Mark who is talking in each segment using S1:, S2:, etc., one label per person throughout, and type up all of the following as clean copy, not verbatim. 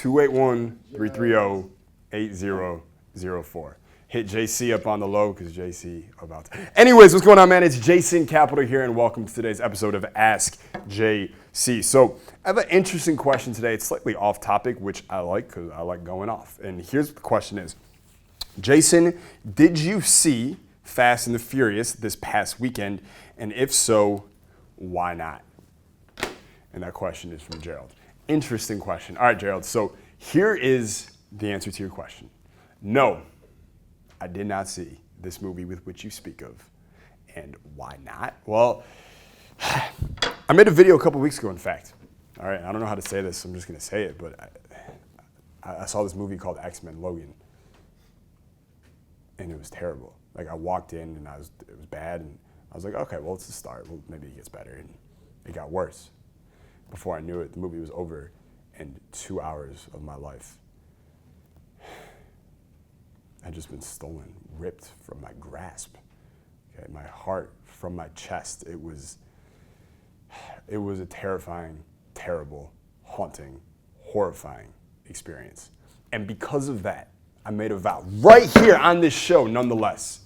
S1: 281-330-8004. Hit JC up on the low because JC about to. Anyways, what's going on, man? It's Jason Capital here, and welcome to today's episode of Ask JC. So I have an interesting question today. It's slightly off topic, which I like because I like going off. And here's what the question is. Jason, did you see Fast and the Furious this past weekend? And if so, why not? And that question is from Gerald. Interesting question. All right, Gerald. So here is the answer to your question. No, I did not see this movie with which you speak of. And why not? Well, I made a video a couple weeks ago, in fact. All right, I don't know how to say this, so I'm just going to say it, but I saw this movie called X-Men Logan, and it was terrible. Like, I walked in, and it was bad, and I was like, okay, well, it's a start. Well, maybe it gets better, and it got worse. Before I knew it, the movie was over, and 2 hours of my life had just been stolen, ripped from my grasp. Okay, my heart from my chest. It was a terrifying, terrible, haunting, horrifying experience. And because of that, I made a vow right here on this show, nonetheless,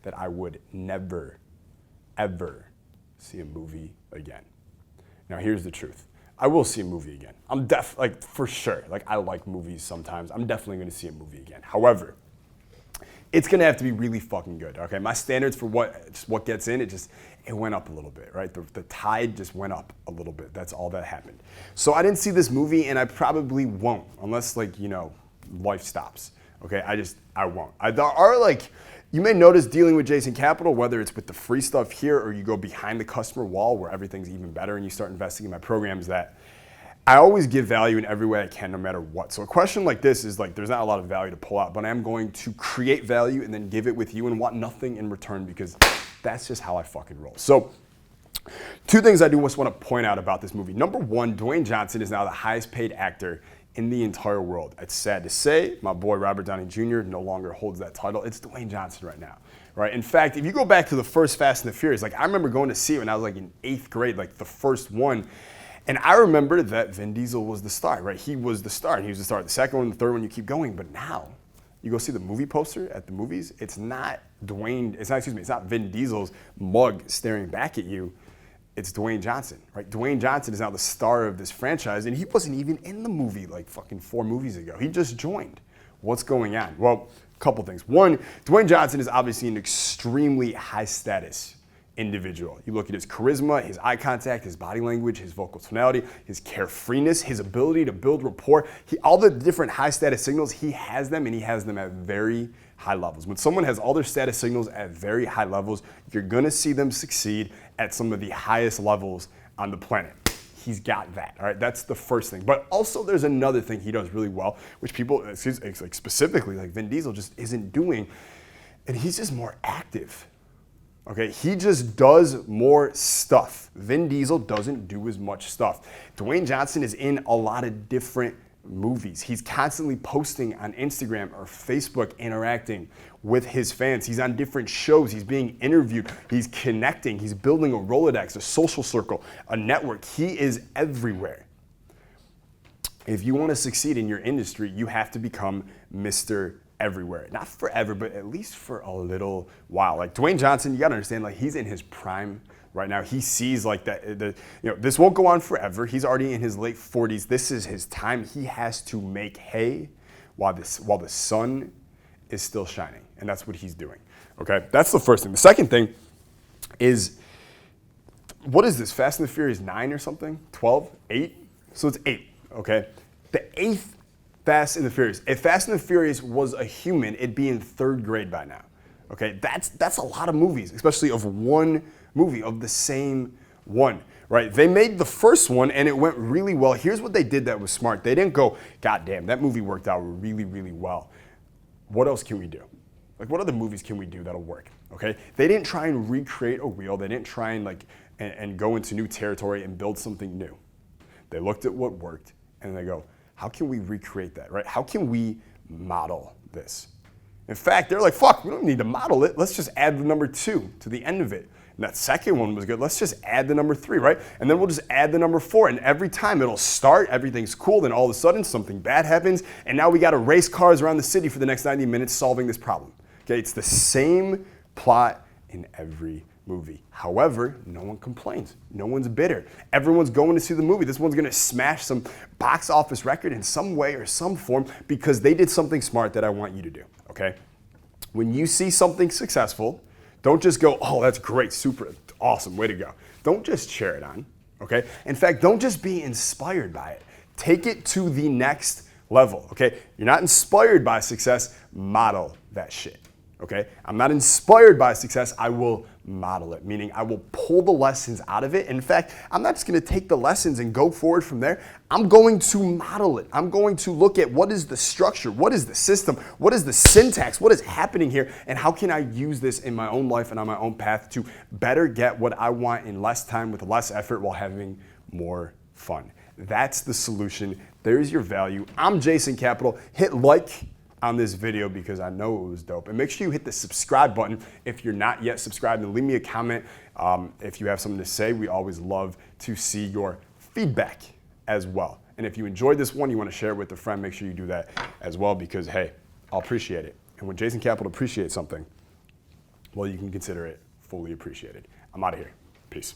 S1: that I would never, ever see a movie again. Now, here's the truth. I will see a movie again. I'm for sure. Like, I like movies sometimes. I'm definitely going to see a movie again. However, it's going to have to be really fucking good, okay? My standards for what gets in, it went up a little bit, right? The tide just went up a little bit. That's all that happened. So I didn't see this movie, and I probably won't, unless, life stops, okay? I won't. There are, you may notice dealing with Jason Capital, whether it's with the free stuff here or you go behind the customer wall where everything's even better and you start investing in my programs, that I always give value in every way I can, no matter what. So a question like this is there's not a lot of value to pull out, but I am going to create value and then give it with you and want nothing in return because that's just how I fucking roll. So two things I do just want to point out about this movie. Number one, Dwayne Johnson is now the highest paid actor in the entire world. It's sad to say, my boy Robert Downey Jr. no longer holds that title. It's Dwayne Johnson right now, right? In fact, if you go back to the first Fast and the Furious, I remember going to see it when I was in 8th grade, the first one. And I remember that Vin Diesel was the star, right? He was the star, and he was the star. The second one, the third one, you keep going. But now, you go see the movie poster at the movies, it's not Vin Diesel's mug staring back at you. It's Dwayne Johnson, right? Dwayne Johnson is now the star of this franchise, and he wasn't even in the movie 4 movies ago. He just joined. What's going on? Well, a couple things. One, Dwayne Johnson is obviously an extremely high status individual. You look at his charisma, his eye contact, his body language, his vocal tonality, his carefreeness, his ability to build rapport. All the different high status signals, he has them, and he has them at very high levels. When someone has all their status signals at very high levels, you're gonna see them succeed at some of the highest levels on the planet. He's got that, all right? That's the first thing. But also there's another thing he does really well, which people, specifically Vin Diesel just isn't doing, and he's just more active. Okay, he just does more stuff. Vin Diesel doesn't do as much stuff. Dwayne Johnson is in a lot of different movies. He's constantly posting on Instagram or Facebook, interacting with his fans. He's on different shows. He's being interviewed. He's connecting. He's building a Rolodex, a social circle, a network. He is everywhere. If you want to succeed in your industry, you have to become Mr. Everywhere. Not forever, but at least for a little while. Dwayne Johnson, you gotta understand, he's in his prime right now. He sees this won't go on forever. He's already in his late 40s. This is his time. He has to make hay while the sun is still shining. And that's what he's doing. Okay? That's the first thing. The second thing is, what is this? Fast and the Furious 9 or something? 12? 8? So it's 8. Okay? The 8th Fast and the Furious. If Fast and the Furious was a human, it'd be in 3rd grade by now. Okay, that's a lot of movies, especially of one movie, of the same one, right? They made the first one and it went really well. Here's what they did that was smart. They didn't go, God damn, that movie worked out really, really well. What else can we do? What other movies can we do that'll work? Okay, they didn't try and recreate a wheel. They didn't try and go into new territory and build something new. They looked at what worked and they go, how can we recreate that, right? How can we model this? In fact, they're like, fuck, we don't need to model it. Let's just add the number 2 to the end of it, And that second one was good. Let's just add the number 3, right? And then we'll just add the number 4. And every time it'll start, everything's cool. Then all of a sudden something bad happens. And now we got to race cars around the city for the next 90 minutes solving this problem. Okay, it's the same plot in every movie. However, no one complains. No one's bitter. Everyone's going to see the movie. This one's going to smash some box office record in some way or some form because they did something smart that I want you to do, okay? When you see something successful, don't just go, oh, that's great, super, awesome, way to go. Don't just cheer it on, okay? In fact, don't just be inspired by it. Take it to the next level, okay? You're not inspired by success, model that shit. Okay, I'm not inspired by success, I will model it, meaning I will pull the lessons out of it. In fact, I'm not just gonna take the lessons and go forward from there. I'm going to model it. I'm going to look at what is the structure, what is the system, what is the syntax, what is happening here, and how can I use this in my own life and on my own path to better get what I want in less time with less effort while having more fun. That's the solution. There's your value. I'm Jason Capital. Hit like on this video because I know it was dope. And make sure you hit the subscribe button if you're not yet subscribed, and leave me a comment if you have something to say. We always love to see your feedback as well. And if you enjoyed this one, you want to share it with a friend, make sure you do that as well because, hey, I'll appreciate it. And when Jason Capital appreciates something, well, you can consider it fully appreciated. I'm out of here. Peace.